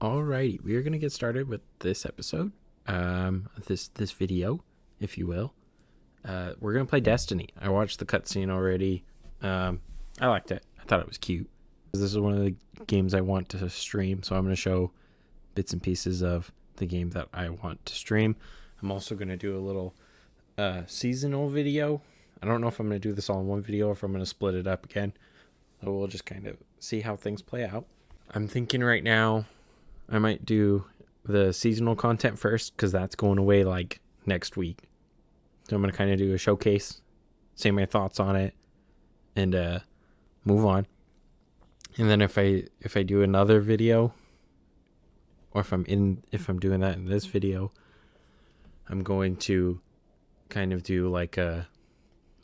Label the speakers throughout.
Speaker 1: Alrighty, we are gonna get started with this episode, this video, if you will. We're gonna play Destiny. I watched the cutscene already. I liked it. I thought it was cute. This is one of the games I want to stream, so I'm gonna show bits and pieces of the game that I want to stream. I'm also gonna do a little seasonal video. I don't know if I'm gonna do this all in one video or if I'm gonna split it up again. So we'll just kind of see how things play out. I'm thinking right now I might do the seasonal content first because that's going away like next week. So I'm going to kind of do a showcase, say my thoughts on it, and move on. And then if I do another video, or if I'm doing that in this video, I'm going to kind of do like a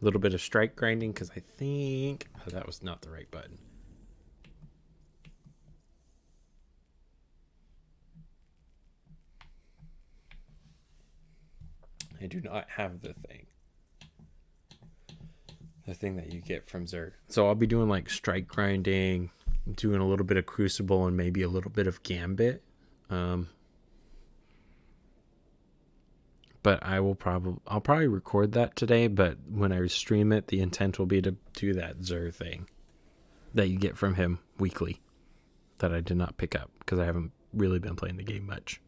Speaker 1: little bit of strike grinding because I think that was not the right button. I do not have the thing that you get from Zerg. So I'll be doing like strike grinding, doing a little bit of Crucible and maybe a little bit of Gambit. But I'll probably record that today, but when I stream it, the intent will be to do that Zerg thing that you get from him weekly that I did not pick up because I haven't really been playing the game much,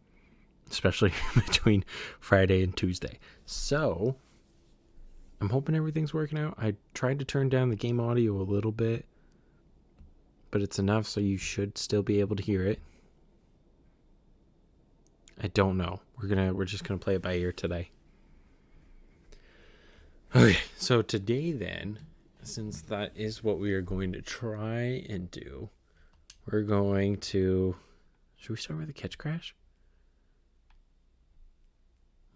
Speaker 1: especially between Friday and Tuesday. So I'm hoping everything's working out. I tried to turn down the game audio a little bit, but it's enough so you should still be able to hear it. I don't know. We're just gonna play it by ear today. Okay, so today then, since that is what we are going to try and do, we're going to. Should we start with a catch crash?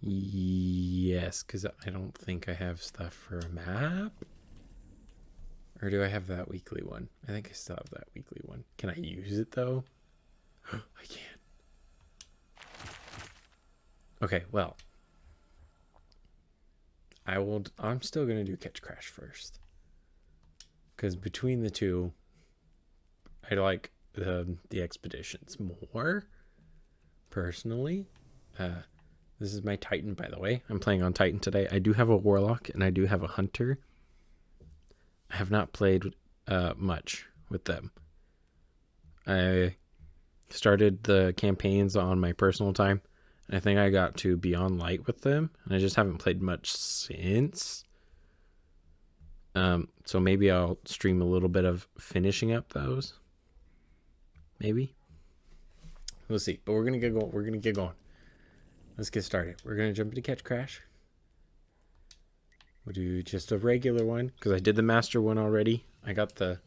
Speaker 1: Yes, because I don't think I have stuff for a map. Or do I have that weekly one? I think I still have that weekly one. Can I use it though? I can't. Okay, well. I'm still going to do catch crash first. Because between the two, I like the expeditions more. Personally. This is my Titan, by the way. I'm playing on Titan today. I do have a Warlock and I do have a Hunter. I have not played much with them. I started the campaigns on my personal time. And I think I got to Beyond Light with them. And I just haven't played much since. So maybe I'll stream a little bit of finishing up those. Maybe. We'll see. But we're going to get going. Let's get started. We're going to jump into catch crash. We'll do just a regular one because I did the master one already. I got the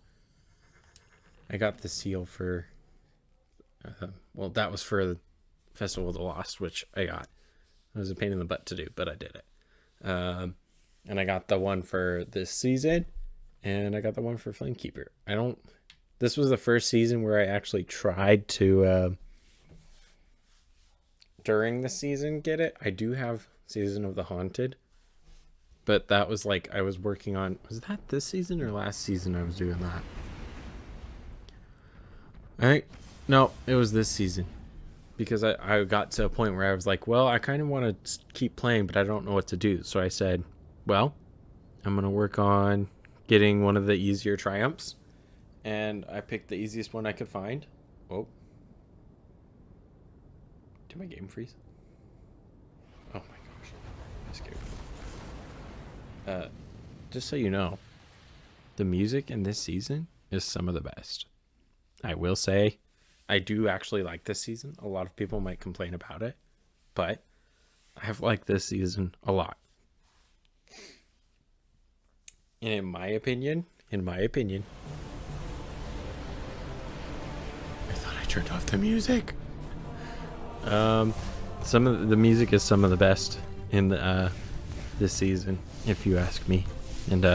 Speaker 1: seal for well, that was for the Festival of the Lost, which I got. It was a pain in the butt to do, but I did it. And I got the one for this season and I got the one for Flamekeeper. This was the first season where I actually tried to during the season get it. I do have Season of the Haunted, but that was like I was working on. Was that this season or last season I was doing that? No, it was this season because I got to a point where I was like, well, I kind of want to keep playing, but I don't know what to do. So I said, well, I'm going to work on getting one of the easier triumphs, and I picked the easiest one I could find. Oh. Did my game freeze? Oh my gosh. I'm scared. Just so you know, the music in this season is some of the best. I will say, I do actually like this season. A lot of people might complain about it, but I have liked this season a lot. And in my opinion, I thought I turned off the music. Some of the music is some of the best in this season, if you ask me. And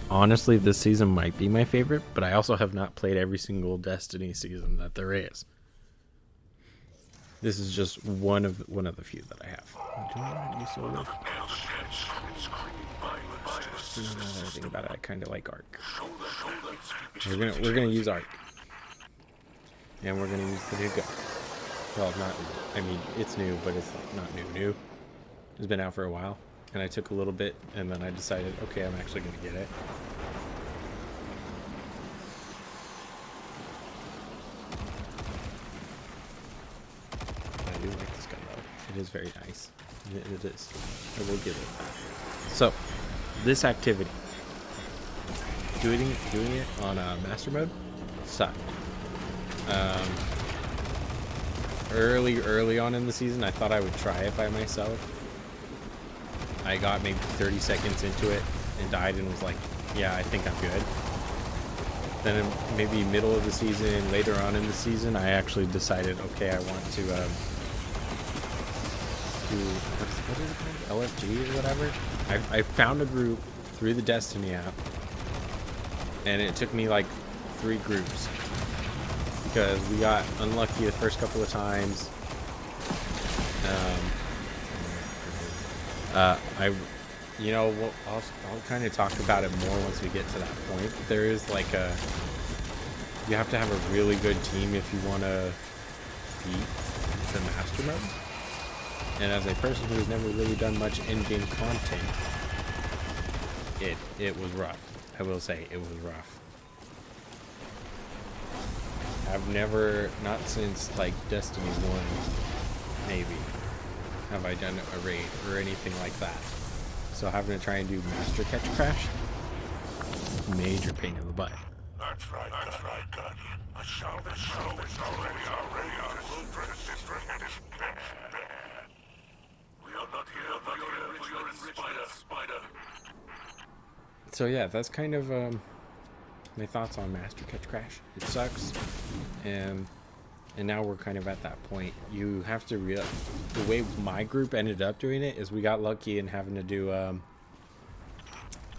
Speaker 1: honestly, this season might be my favorite, but I also have not played every single Destiny season that there is. This is just one of the few that I have. Another thing about it, I kind of like Arc. We're gonna use Arc. and we're gonna use the new gun. Well, not, I mean, it's new, but it's like not new. It's been out for a while, and I took a little bit, and then I decided, okay, I'm actually gonna get it. I do like this gun though. It is very nice. It is. I will give it that. So, this activity, doing it on master mode, sucked. Early on in the season, I thought I would try it by myself. I got maybe 30 seconds into it and died and was like, yeah, I think I'm good. Then maybe middle of the season, later on in the season, I actually decided, okay, I want to do, what is it called? LFG or whatever. I found a group through the Destiny app, and it took me like 3 groups because we got unlucky the first couple of times. You know, I'll kind of talk about it more once we get to that point. There is like you have to have a really good team if you want to beat the master mode. And as a person who's never really done much in-game content, it was rough. I will say it was rough. I've never, not since like Destiny 1, maybe, have I done a raid or anything like that. So having to try and do master catch crash, major pain in the butt.
Speaker 2: That's right, Gunny. A show is already our blueprint system and is bad. We are not here for your enrichment, Spider.
Speaker 1: So yeah, that's kind of my thoughts on master catch crash. It sucks, and now we're kind of at that point. You have to realize the way my group ended up doing it is we got lucky in having to do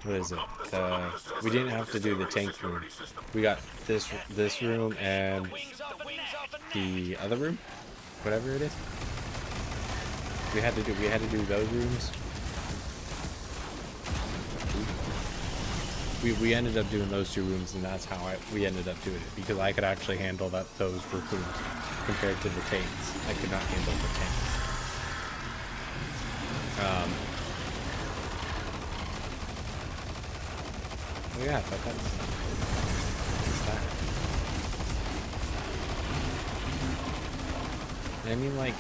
Speaker 1: what is it? We didn't have to do the tank room. We got this room and the other room, whatever it is. We had to do those rooms. We ended up doing those 2 rooms, and that's how we ended up doing it, because I could actually handle those rooms compared to the tanks. I could not handle the tanks. Yeah, but that's that. I mean, like,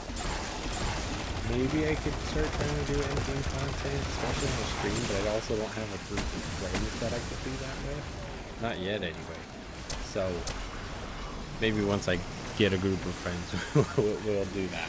Speaker 1: maybe I could start trying to do in-game content, especially on the stream, but I also don't have a group of friends that I could do that with. Not yet, anyway. So, maybe once I get a group of friends, we'll do that.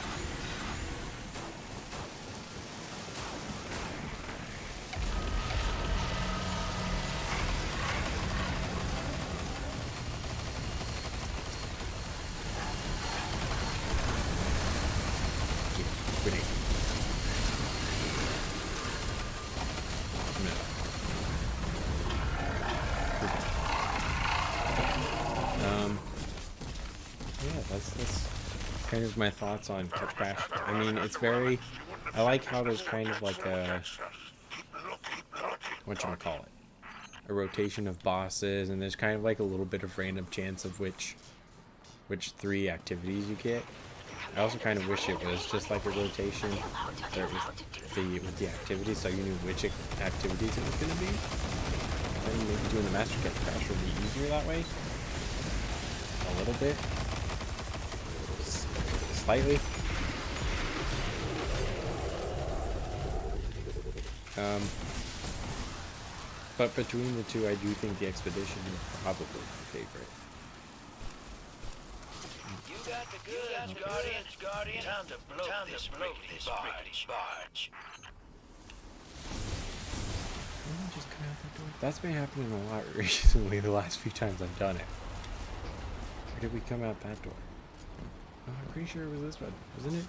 Speaker 1: That's kind of my thoughts on Catch Crash. I mean, it's very, I like how there's kind of like a, whatchamacallit, a rotation of bosses, and there's kind of like a little bit of random chance of which 3 activities you get. I also kind of wish it was just like a rotation there with the activities, so you knew which activities it was going to be. Then maybe doing the Master Catch Crash would be easier that way. A little bit. Slightly. But between the 2, I do think the Expedition is probably my favorite.
Speaker 3: You got the goods, Guardian. Time to blow this barge.
Speaker 1: Just come out that door. That's been happening a lot recently, the last few times I've done it. Or did we come out that door? Oh, I'm pretty sure it was this one, wasn't it?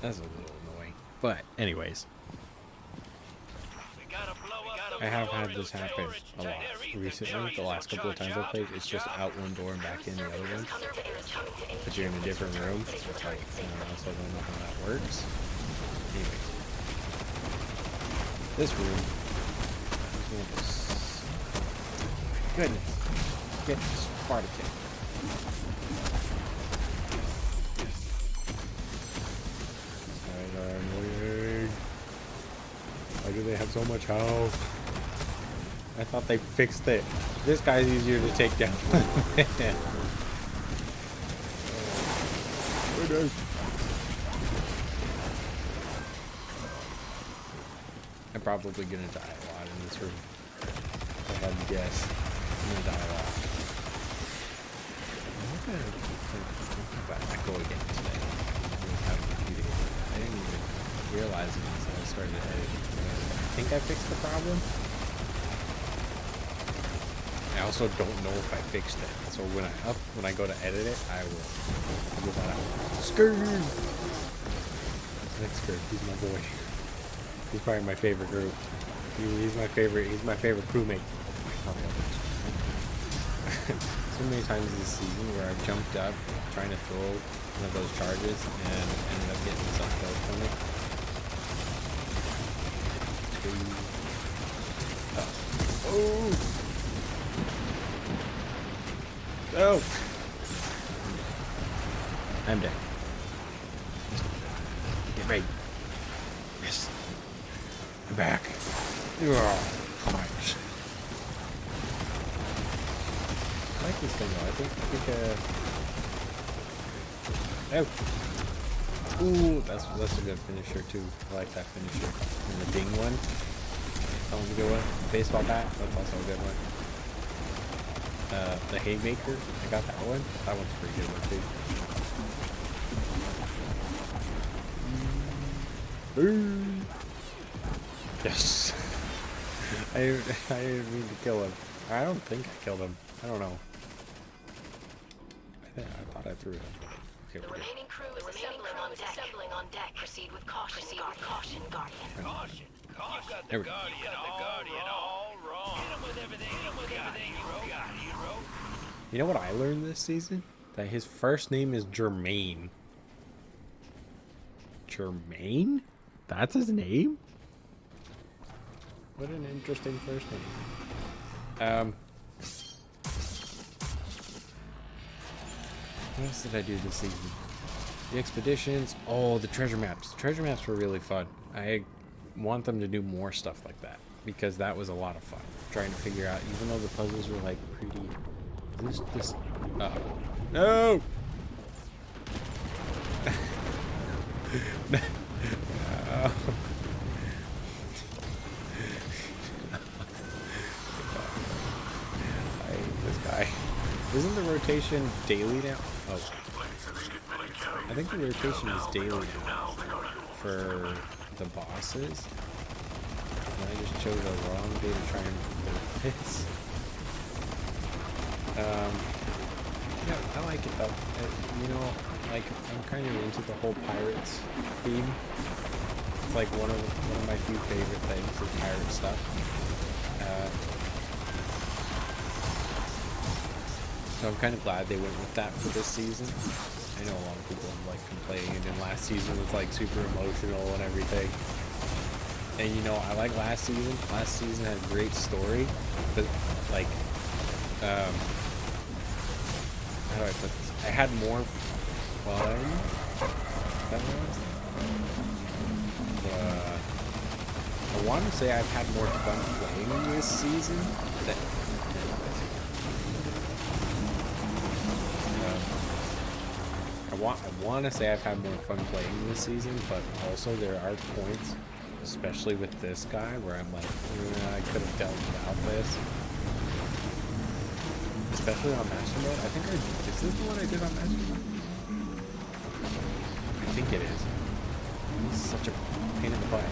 Speaker 1: That's a little annoying. But, anyways. I have had this happen a lot recently. The last couple of times I've played, it's just out one door and back in the other one. But you're in a different room. It's like, I also don't know how that works. Anyways. This room. goodness. Get Spartacus. Why do they have so much health? I thought they fixed it. This guy's easier to take down. I'm probably gonna die a lot in this room. If I had to guess, I'm gonna die a lot. I'm gonna echo again today. I didn't even realize it until I started editing. I think I fixed the problem. I also don't know if I fixed it. So when I go to edit it, I will figure that out. Skirt! That's Skirt. He's my boy. He's probably my favorite group. He's my favorite crewmate. So many times this season where I've jumped up trying to throw one of those charges and ended up getting some kills from it. Oh! Oh! I'm dead. Get ready. Yes. I'm back. Oh, come on. I like this thing though. I think oh. Ooh, that's a good finisher too. I like that finisher. And the ding one. That one's a good one. Baseball bat, that's also a good one. The haymaker, I got that one. That one's a pretty good one too. Yes. I didn't mean to kill him. I don't think I killed him. I don't know. I thought I threw him. Okay,
Speaker 4: The remaining crew is assembling on deck. Proceed with caution, Guardian.
Speaker 3: Caution. You've got
Speaker 1: There
Speaker 3: the
Speaker 1: we go.
Speaker 3: Guardian all wrong. Hit him with everything you got, hero.
Speaker 1: You know what I learned this season? That his first name is Jermaine. Jermaine? That's his name? What an interesting first name. What else did I do this season? The expeditions. Oh, the treasure maps. The treasure maps were really fun. I want them to do more stuff like that because that was a lot of fun. Trying to figure out, even though the puzzles were like pretty. This. No. No. I hate this guy. Isn't the rotation daily now? Oh. I think the rotation is daily now for the bosses. And I just chose the wrong day to try and do this. Yeah, I like it though. You know, like I'm kind of into the whole pirates theme. It's like one of my few favorite things is pirate stuff. So I'm kind of glad they went with that for this season. I know a lot of people like complaining, and last season was like super emotional and everything. And you know, I like last season. Last season had a great story, but like, how do I put this? I had more fun. Is that what I want to say I've had more fun playing this season than. I want to say I've had more fun playing this season, but also there are points, especially with this guy, where I'm like, I could have dealt without this. Especially on Master Mode. I think is this the one I did on Master Mode? I think it is. This is such a pain in the butt.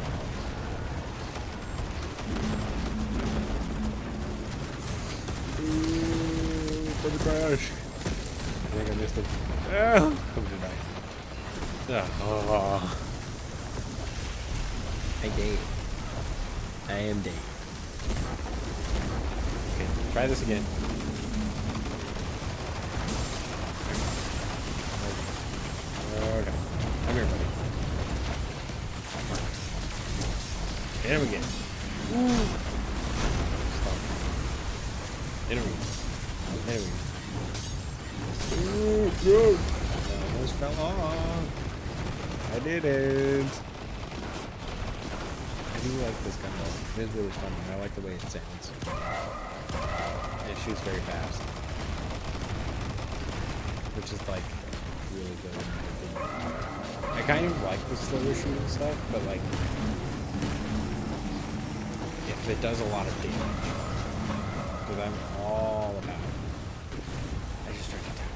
Speaker 1: Ooh, for the crash. I think I missed him. Oh, I'm gonna die. Oh. I died. I am dead. Okay, try this again. Okay. Come here, buddy. Hit him again. Stop. Enemy. Enemy. Ooh, no. I almost fell off. I didn't. I do like this gun though. It is really fun. I like the way it sounds. It shoots very fast. Which is like really good in my opinion. I kind of like the slower shooting stuff, but like if it does a lot of damage. Because I'm all about it. I just tried to tap.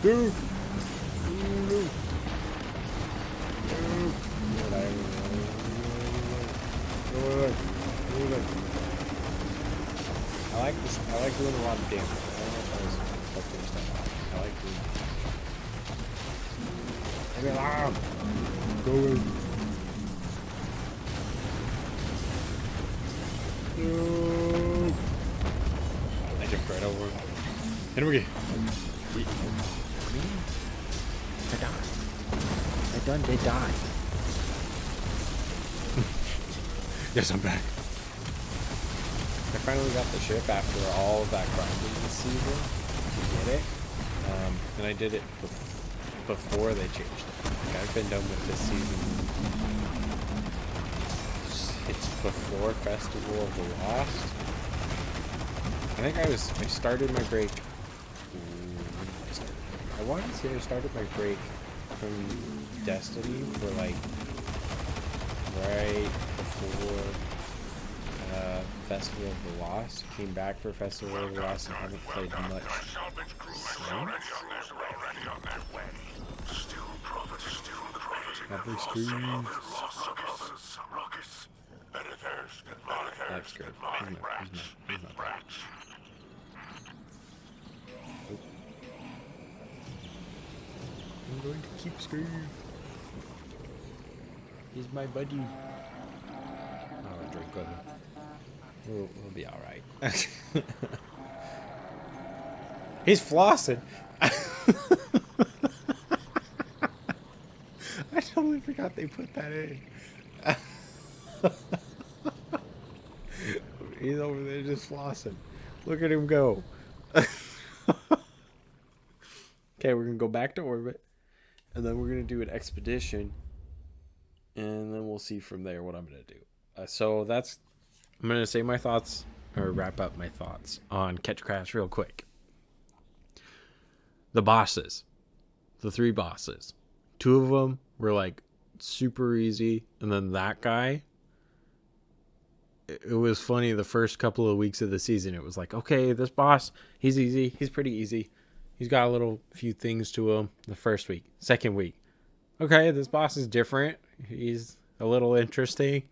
Speaker 1: Dude! Dude! I like this. I like doing a lot of damage. I don't know if I was focusing stuff. I like doing. Leave me alone. Go in. No. I jumped right over him. Hit him again. I died. I done did die. Yes, I'm back. I finally got the ship after all of that grinding this season to get it. And I did it before they changed it. Like, I've been done with this season. It's before Festival of the Lost. I think I started my break. I wanted to say I started my break from Destiny for like right before Festival of the Lost. Came back for Festival of the Lost and haven't played much since. Every scream. That's good. He's not bad. I'm going to keep Screeve. He's my buddy. I'll drink with him. We'll be alright. He's flossing. I totally forgot they put that in. He's over there just flossing. Look at him go. Okay, we're going to go back to orbit. And then we're going to do an expedition. And then we'll see from there what I'm going to do. So that's... I'm going to say my thoughts, or wrap up my thoughts on Catch Crash real quick. The bosses. The 3 bosses. 2 of them were like super easy. And then that guy... It was funny the first couple of weeks of the season. It was like, okay, this boss, he's easy. He's pretty easy. He's got a few things to him the first week. Second week, okay, this boss is different. He's a little interesting.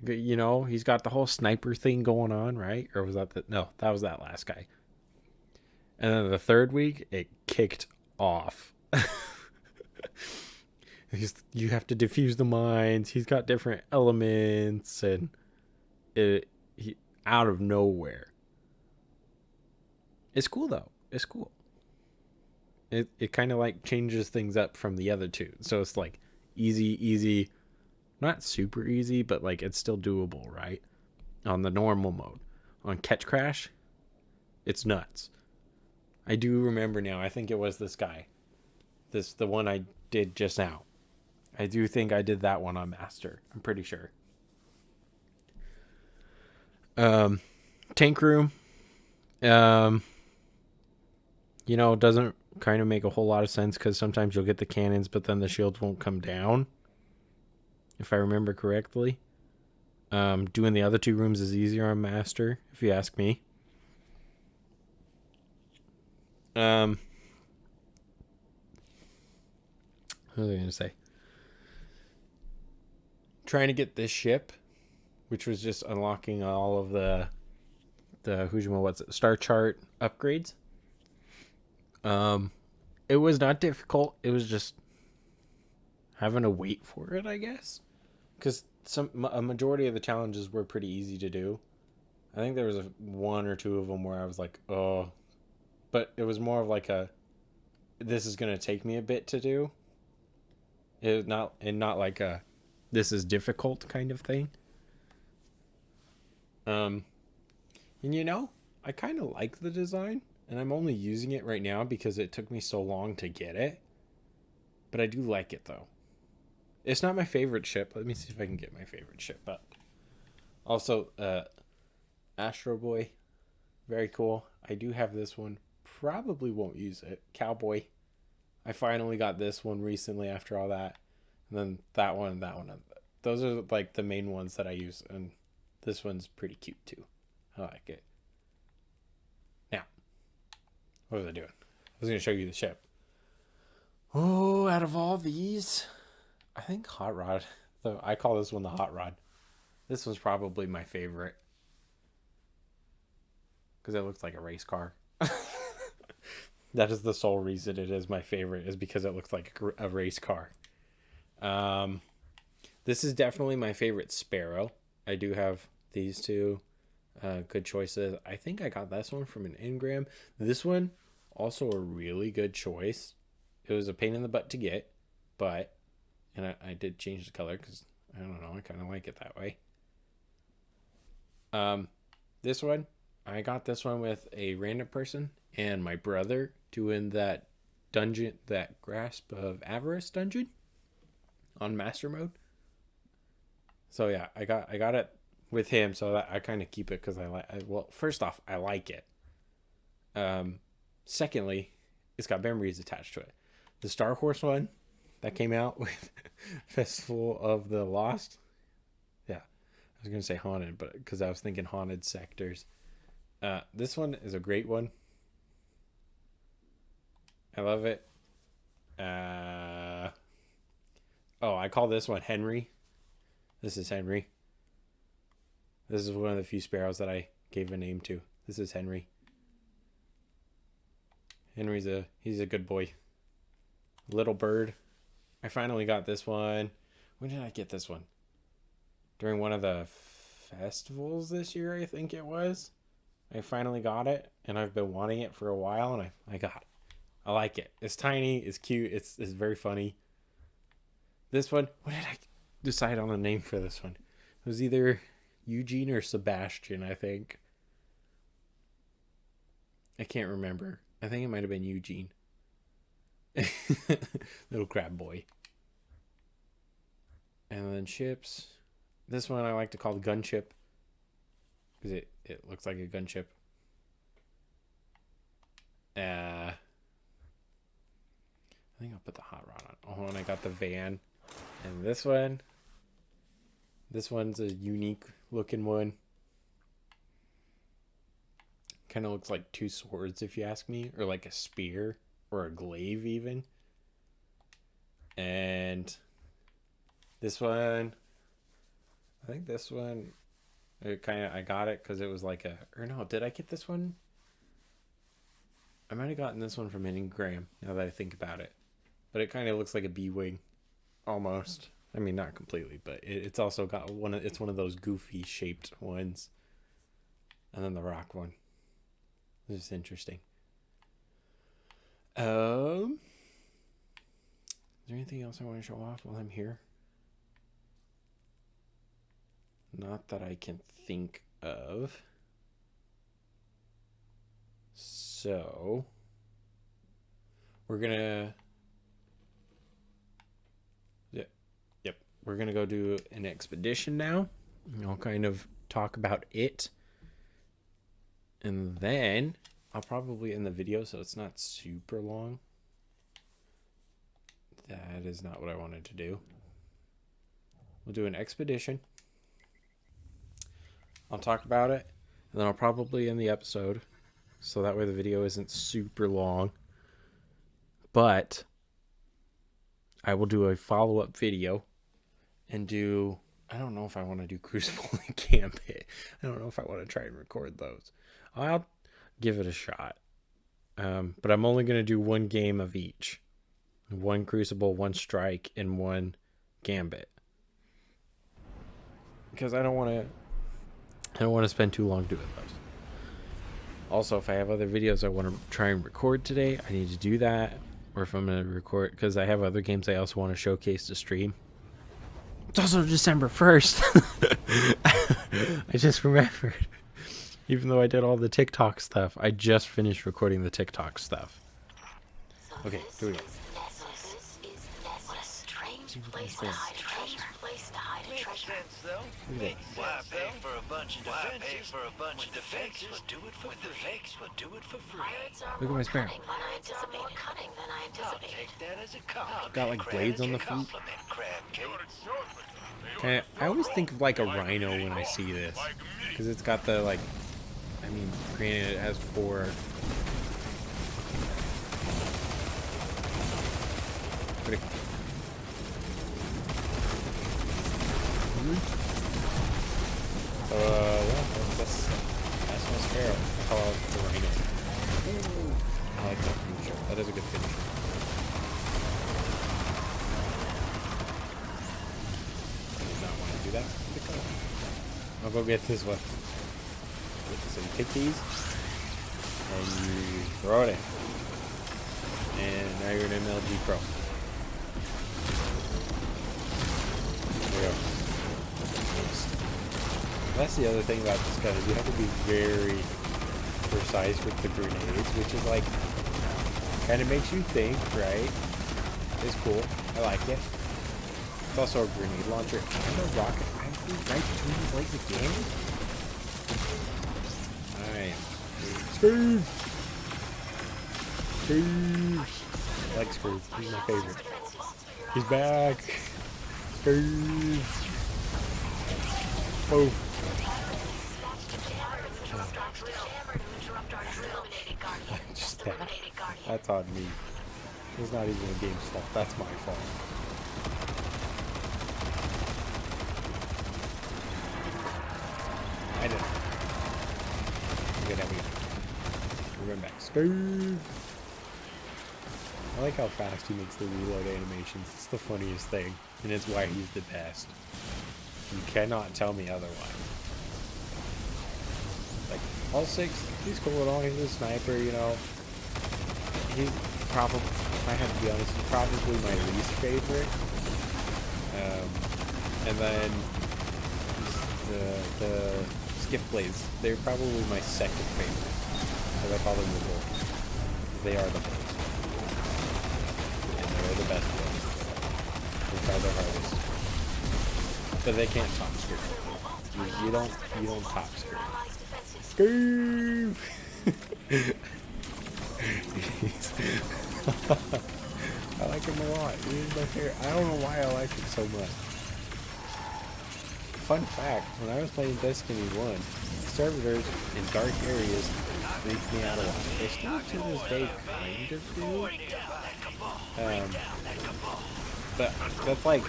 Speaker 1: You know, he's got the whole sniper thing going on, right? Or was that no, that was that last guy. And then the third week, it kicked off. You have to defuse the mines. He's got different elements and he out of nowhere. It's cool though. It's cool. It kind of like changes things up from the other 2. So it's like easy, not super easy, but like it's still doable, right? On the normal mode. On Catch Crash, it's nuts. I do remember now. I think it was this guy. The one I did just now. I do think I did that one on Master. I'm pretty sure. Tank room. You know, doesn't kind of make a whole lot of sense because sometimes you'll get the cannons, but then the shields won't come down. If I remember correctly. Doing the other 2 rooms is easier on Master, if you ask me. What was I going to say? Trying to get this ship, which was just unlocking all of the Star Chart upgrades. It was not difficult. It was just having to wait for it, I guess. Because a majority of the challenges were pretty easy to do. I think there was 1 or 2 of them where I was like, oh. But it was more of like this is going to take me a bit to do. It was not like this is difficult kind of thing. And you know, I kind of like the design, and I'm only using it right now because it took me so long to get it. But I do like it though. It's not my favorite ship. Let me see if I can get my favorite ship up. Also, Astro Boy, very cool. I do have this one. Probably won't use it. Cowboy. I finally got this one recently after all that. And then that one and that one. Those are like the main ones that I use. And this one's pretty cute too. I like it. Now, what was I doing? I was going to show you the ship. Oh, out of all these, I think Hot Rod. So I call this one the Hot Rod. This was probably my favorite. Because it looks like a race car. That is the sole reason it is my favorite, is because it looks like a race car. This is definitely my favorite Sparrow. I do have these two good choices. I think I got this one from an Engram. This one, also a really good choice. It was a pain in the butt to get, but, and I did change the color because, I don't know, I kind of like it that way. This one, I got this one with a random person and my brother doing that dungeon, that Grasp of Avarice dungeon on master mode. So yeah, I got it with him, so that I kind of keep it because well, first off, I like it. Secondly, it's got memories attached to it. The Star Horse one that came out with Festival of the Lost. Yeah, I was gonna say haunted, but because I was thinking haunted sectors. This one is a great one. I love it. I call this one Henry. This is Henry. This is one of the few sparrows that I gave a name to. This is Henry. He's a good boy. Little bird. I finally got this one. When did I get this one? During one of the festivals this year, I think it was. I finally got it, and I've been wanting it for a while, and I got it. I like it. It's tiny, it's cute, it's very funny. This one, what did I decide on a name for this one? It was either Eugene or Sebastian, I think. I can't remember. I think it might have been Eugene. Little crab boy. And then ships. This one I like to call the gunship, because it looks like a gunship. I think I'll put the hot rod on. Oh, and I got the van. And this one's a unique looking one. Kind of looks like two swords, if you ask me, or like a spear or a glaive even. And this one, I think this one, I got it because it was like did I get this one? I might have gotten this one from Engram, now that I think about it. But it kind of looks like a B-wing, almost. I mean, not completely, but it's also got it's one of those goofy shaped ones. And then the rock one. This is interesting. Is there anything else I want to show off while I'm here? Not that I can think of. So, we're gonna... Yep. We're gonna go do an expedition now. I'll kind of talk about it. And then I'll probably end the video so it's not super long. That is not what I wanted to do. We'll do an expedition. I'll talk about it, and then I'll probably end the episode, so that way the video isn't super long. But I will do a follow-up video and I don't know if I want to do Crucible and Gambit. I don't know if I want to try and record those. I'll give it a shot. But I'm only going to do one game of each. One Crucible, one Strike, and one Gambit. Because I don't want to spend too long doing those. Also, if I have other videos I want to try and record today, I need to do that. Or if I'm going to record, because I have other games I also want to showcase to stream. It's also December 1st. I just remembered. Even though I did all the TikTok stuff, I just finished recording the TikTok stuff. Okay, here we go.
Speaker 4: What a strange place to hide a treasure.
Speaker 3: Makes sense, though. Makes sense, why pay for a bunch of defenses? When the fakes will do it for free.
Speaker 4: Pirates are
Speaker 1: Look at my spare.
Speaker 4: more cunning than I anticipated.
Speaker 3: Take that as a compliment.
Speaker 1: Got like blades on the feet.
Speaker 3: Compliment, crab cake.
Speaker 1: And I always think of like a rhino when I see this, because it's got the like. I mean, granted, it has 4. Pretty. Yeah, that's my spare. I call it the rhino. I like that finisher. That is a good finisher. I did not want to do that. I'll go get this one. So you take these, and you throw it in. And now you're an MLG Pro. There we go. That's the other thing about this gun, is you have to be very precise with the grenades, which is like, kind of makes you think, right? It's cool. I like it. It's also a grenade launcher and a rocket. I think right between these legs again. Alright. Screw! Screw! I like Screw. He's my favorite. He's back! Screw! Oh. Just that. That's on me. It's not even a game's fault. That's my fault. I did. Okay, we run back. Scoob. I like how fast he makes the reload animations. It's the funniest thing, and it's why he's the best. You cannot tell me otherwise. Like, all 6, he's cool and all. He's a sniper, you know. He's probably, if I have to be honest, he's probably my least favorite. And then the skiff blades, they're probably my second favorite. So I call them the bulls. They are the bulls. And they're the best ones. They try their hardest. But they can't top skirt. You don't top skirt. Skirt! I like him a lot. He's my favorite. I don't know why I like him so much. Fun fact, when I was playing Destiny 1, servitors in dark areas freaked me out a lot. They still to this day kind of do. But that's like, I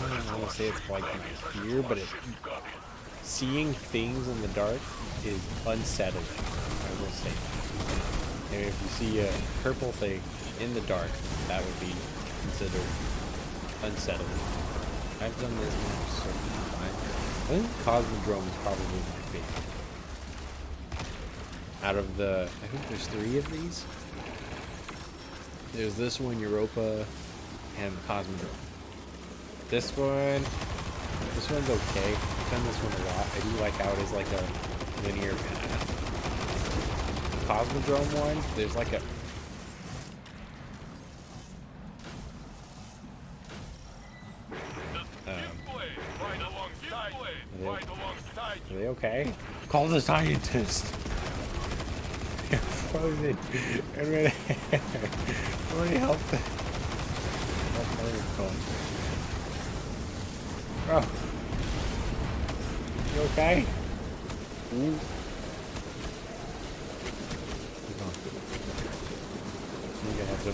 Speaker 1: don't want to say it's like my fear, but seeing things in the dark is unsettling. I will say that. And if you see a purple thing in the dark, that would be considered unsettling. I've done this map so many times. I think Cosmodrome is probably my favorite. Out of the, I think there's 3 of these. There's this one, Europa, and the Cosmodrome. This one's okay. I've done this one a lot. I do like how it is like a linear path. The Cosmodrome one, there's like a... Are they okay? Call the scientist! They're frozen. I'm ready. Help them. Bro. You okay? I'm gonna have to...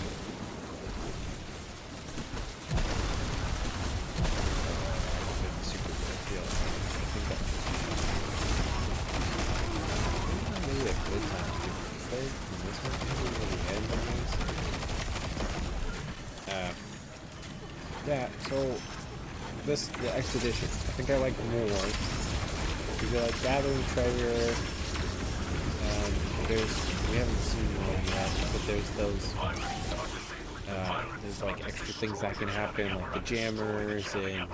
Speaker 1: Yeah, so the expedition, I think I like more because you're like gathering treasure. We haven't seen one yet, but there's those there's like extra things that can happen, like the jammers and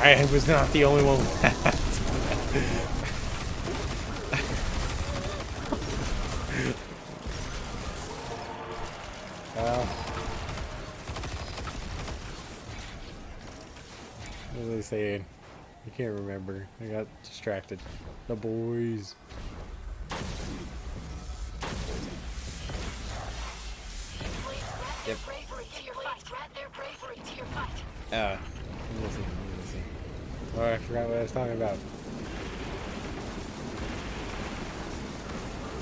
Speaker 1: I was not the only one with that. What was I saying? I can't remember. I got distracted. The boys. Yep. Let me see. Oh, I forgot what I was talking about.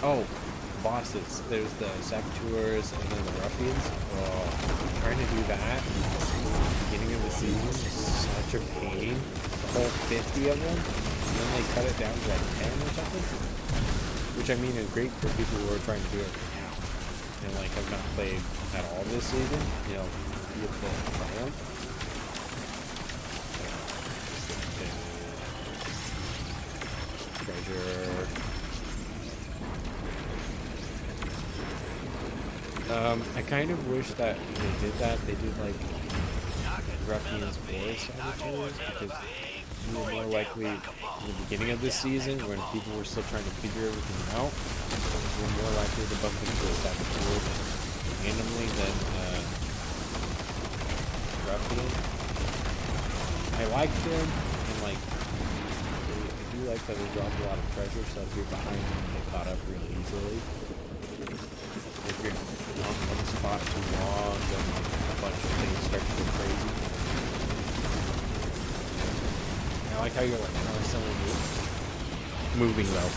Speaker 1: Oh, bosses. There's the saboteurs and then the ruffians. Oh, trying to do that at the beginning of the season is such a pain. The whole 50 of them, and then they cut it down to like 10 or something. Which I mean is great for people who are trying to do it right now. And like have not played at all this season. You know, get the triumph. Treasure. I kind of wish that they did that. They did like ruffians or saboteurs because you were more likely in the beginning of this season when people were still trying to figure everything out. You were more likely to bump into a saboteur randomly than ruffian. I liked them and like I do like that they drop a lot of treasure, so if you're behind them, you get caught up really easily. If you're on one spot too long, then a bunch of things start to go crazy. I like how you're like constantly moving though.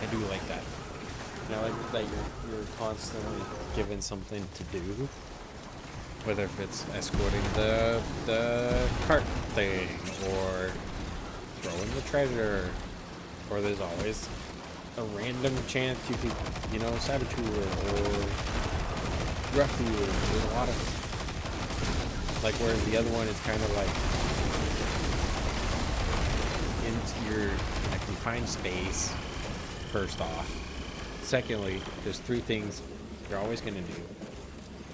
Speaker 1: I do like that. And I like that you're constantly given something to do. Whether if it's escorting the cart thing or throwing the treasure, or there's always a random chance you could, you know, saboteur or ruffian. There's a lot of like, whereas the other one is kind of like into your confined space. First off, secondly, there's 3 things you're always going to do,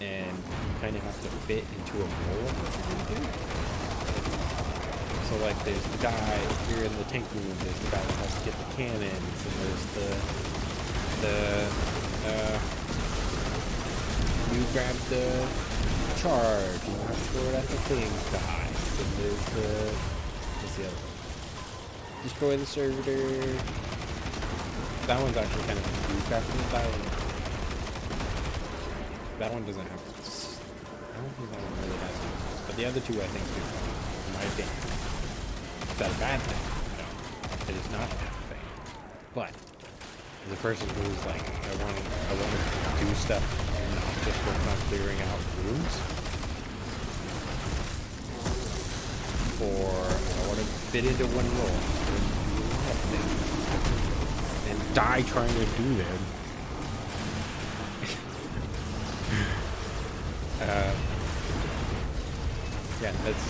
Speaker 1: and you kind of have to fit into a mold of what you're going to do. So like there's the guy here in the tank room, there's the guy that has to get the cannons, and there's you grab the charge, you have to throw it at the thing guys, and there's what's the other one? Destroy the servitor. That one's actually kind of confused after that one doesn't have, I don't think that one really has any, but the other 2 I think do, in my opinion. Is that a bad thing? No, it is not a bad thing. But as a person who's like, I want to do stuff and not just work on clearing out rooms, or I want to fit into one role and do a lot of things and die trying to do them. Yeah, that's.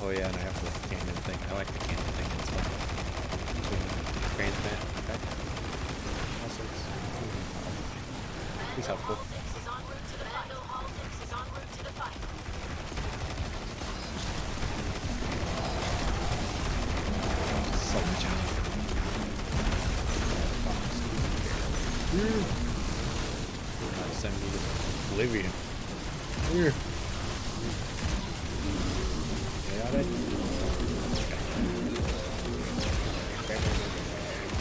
Speaker 1: Oh yeah, and I have the cannon thing. I like the cannon thing. It's fun. Transmat. Okay. Also, it's helpful. So much help. Send me to oblivion. Here. Got it.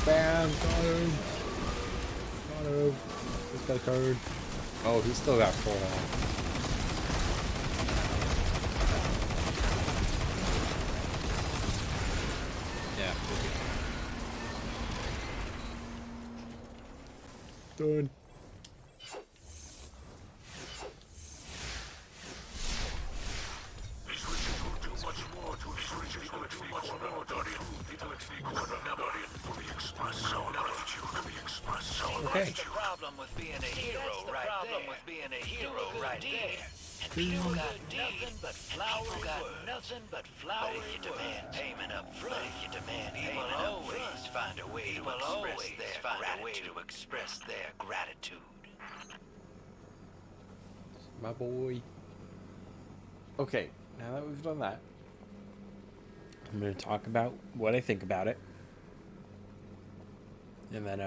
Speaker 1: Bam! Got him! Got him! This guy's covered. Oh, he's still got 4 on. Yeah. Done. Okay.
Speaker 3: That's the problem with being a hero right there. And people got nothing but flowers. But if you demand payment up front, they will always find a way to express their gratitude.
Speaker 1: My boy. Okay, now that we've done that, I'm going to talk about what I think about it, and then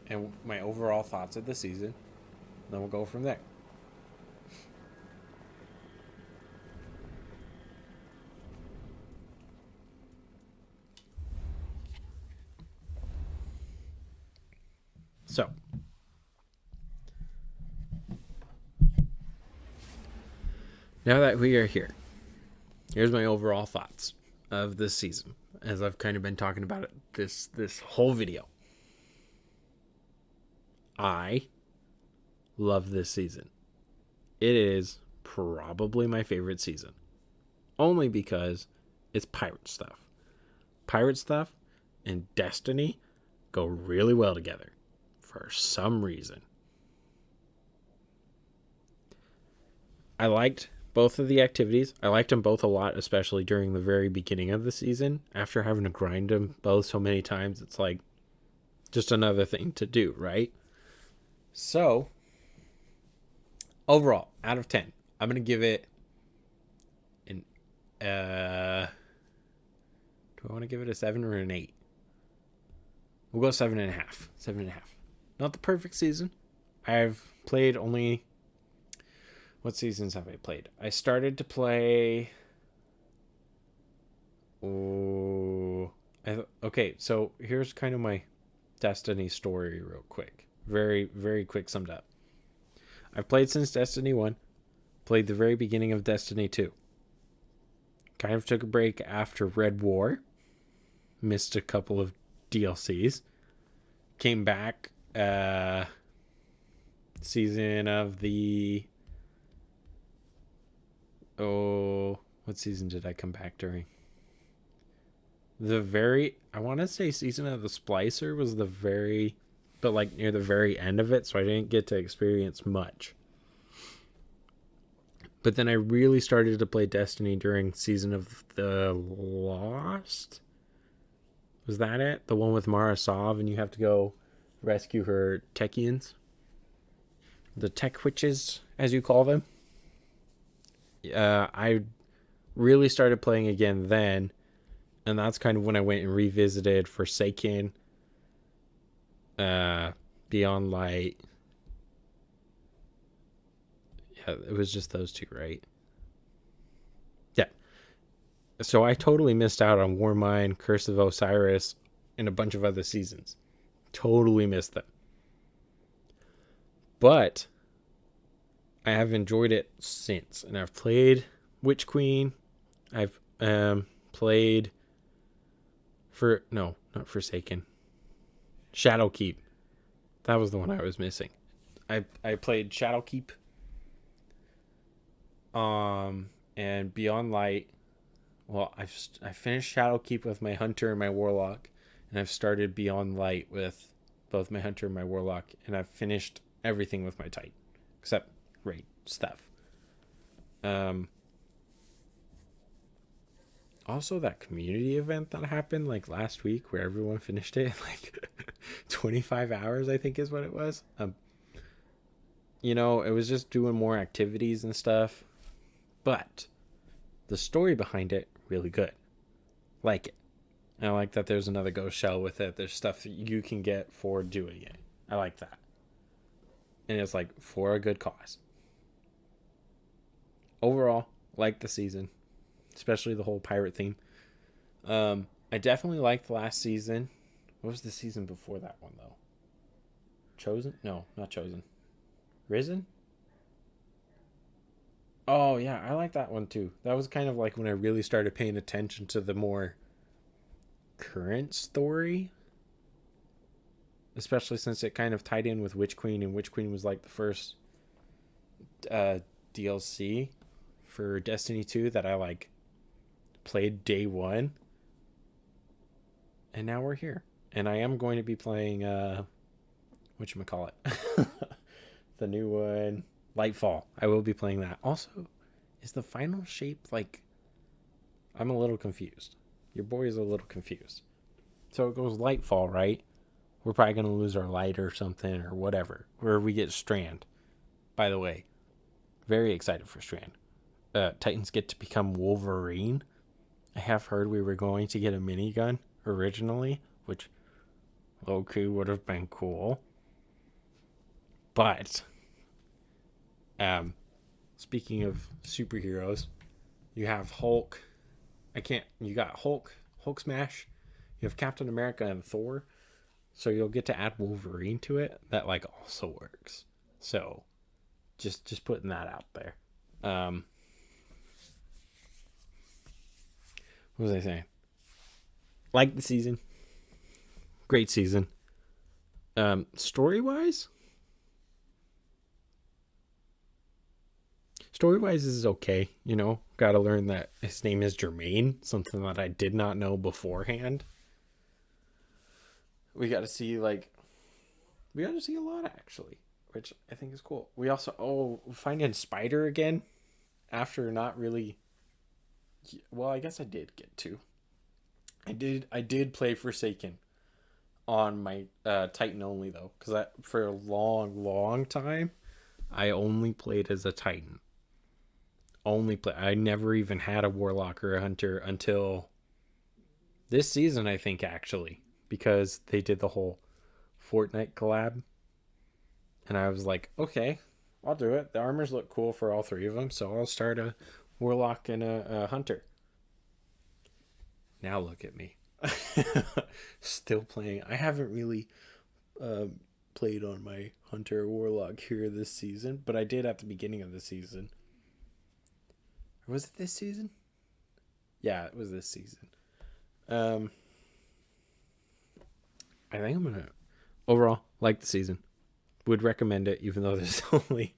Speaker 1: and my overall thoughts of the season. And then we'll go from there. So, now that we are here, here's my overall thoughts of this season, as I've kind of been talking about it this whole video. I love this season. It is probably my favorite season, only because it's pirate stuff. Pirate stuff and Destiny go really well together for some reason. I liked both of the activities. I liked them both a lot, especially during the very beginning of the season. After having to grind them both so many times, it's like just another thing to do, right? So, overall, out of 10, I'm going to give it an, do I want to give it a 7 or an 8? We'll go 7.5. 7.5. Not the perfect season. I've played only, what seasons have I played? I started to play, okay, so here's kind of my Destiny story real quick. Very, very quick summed up. I've played since Destiny 1. Played the very beginning of Destiny 2. Kind of took a break after Red War. Missed a couple of DLCs. Came back season of the... what season did I come back during? I want to say season of the Splicer was the very... but like near the very end of it, so I didn't get to experience much. But then I really started to play Destiny during season of the Lost. Was that it? The one with Mara Sov, and you have to go rescue her Techians? The Tech Witches, as you call them. I really started playing again then, and that's kind of when I went and revisited Forsaken, Beyond Light. Yeah, it was just those two, right? Yeah. So I totally missed out on Warmind, Curse of Osiris, and a bunch of other seasons. Totally missed them. But I have enjoyed it since, and I've played Witch Queen. I've played not Forsaken. Shadowkeep. That was the one I was missing. I played Shadowkeep. And Beyond Light. Well, I finished Shadowkeep with my Hunter and my Warlock, and I've started Beyond Light with both my Hunter and my Warlock, and I've finished everything with my Titan, except raid stuff. Also, that community event that happened like last week, where everyone finished it in like 25 hours, I think is what it was. It was just doing more activities and stuff, but the story behind it, really good. Like it. And I like that there's another ghost shell with it. There's stuff that you can get for doing it. I like that. And it's like for a good cause. Overall, like the season, especially the whole pirate theme. I definitely liked the last season. What was the season before that one, though? Chosen? No, not Chosen. Risen? Oh, yeah, I like that one, too. That was kind of like when I really started paying attention to the more current story. Especially since it kind of tied in with Witch Queen, and Witch Queen was like the first DLC for Destiny 2 that I like played day one. And now we're here. And I am going to be playing whatchamacallit. The new one, Lightfall. I will be playing that. Also, is the final shape like, I'm a little confused. Your boy is a little confused. So it goes Lightfall, right? We're probably going to lose our light or something or whatever. Or we get Strand. By the way, very excited for Strand. Titans get to become Wolverine. I have heard we were going to get a minigun originally, which low-key would have been cool. But speaking of superheroes, you have Hulk. You got Hulk Smash. You have Captain America and Thor. So you'll get to add Wolverine to it. That like also works. So just putting that out there. What was I saying? Like the season. Great season. Story-wise is okay. Gotta learn that his name is Jermaine, something that I did not know beforehand. We got to see a lot actually, which I think is cool. We also finding Spider again after not really. Well, I guess I did get to. I did play Forsaken on my Titan only though, because for a long time I only played as a Titan. I never even had a Warlock or a Hunter until this season, I think, actually, because they did the whole Fortnite collab, and I was like, okay, I'll do it. The armors look cool for all three of them, so I'll start a Warlock and a Hunter. Now look at me. Still playing. I haven't really played on my Hunter or Warlock here this season, but I did at the beginning of the season. Or was it this season? Yeah, it was this season. I think I'm gonna overall like the season. Would recommend it, even though there's only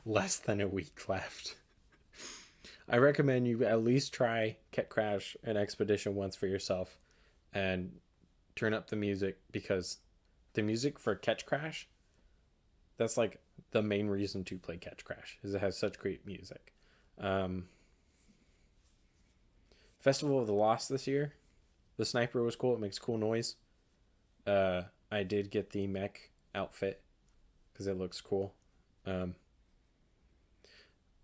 Speaker 1: less than a week left. I recommend you at least try Cat Crash and Expedition once for yourself, and turn up the music, because the music for Catch Crash, that's like the main reason to play Catch Crash, is it has such great music. Festival of the Lost this year, the sniper was cool. It makes cool noise. I did get the mech outfit because it looks cool. But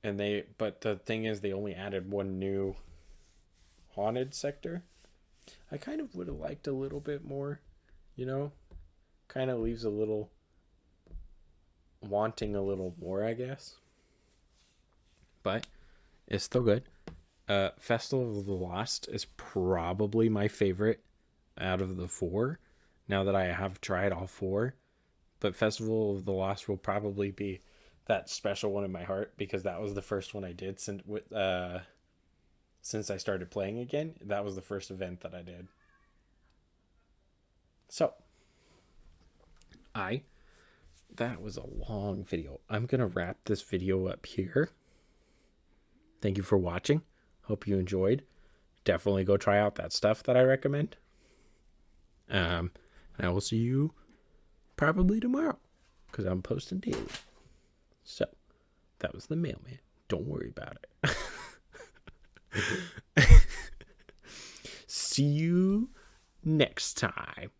Speaker 1: the thing is, they only added one new haunted sector. I kind of would have liked a little bit more, kind of leaves a little wanting a little more, I guess. But it's still good. Festival of the Lost is probably my favorite out of the four, now that I have tried all four. But Festival of the Lost will probably be that special one in my heart, because that was the first one I did since I started playing again. That was the first event that I did. So, that was a long video. I'm going to wrap this video up here. Thank you for watching. Hope you enjoyed. Definitely go try out that stuff that I recommend. And I will see you probably tomorrow, because I'm posting daily. So, that was the mailman. Don't worry about it. See you next time.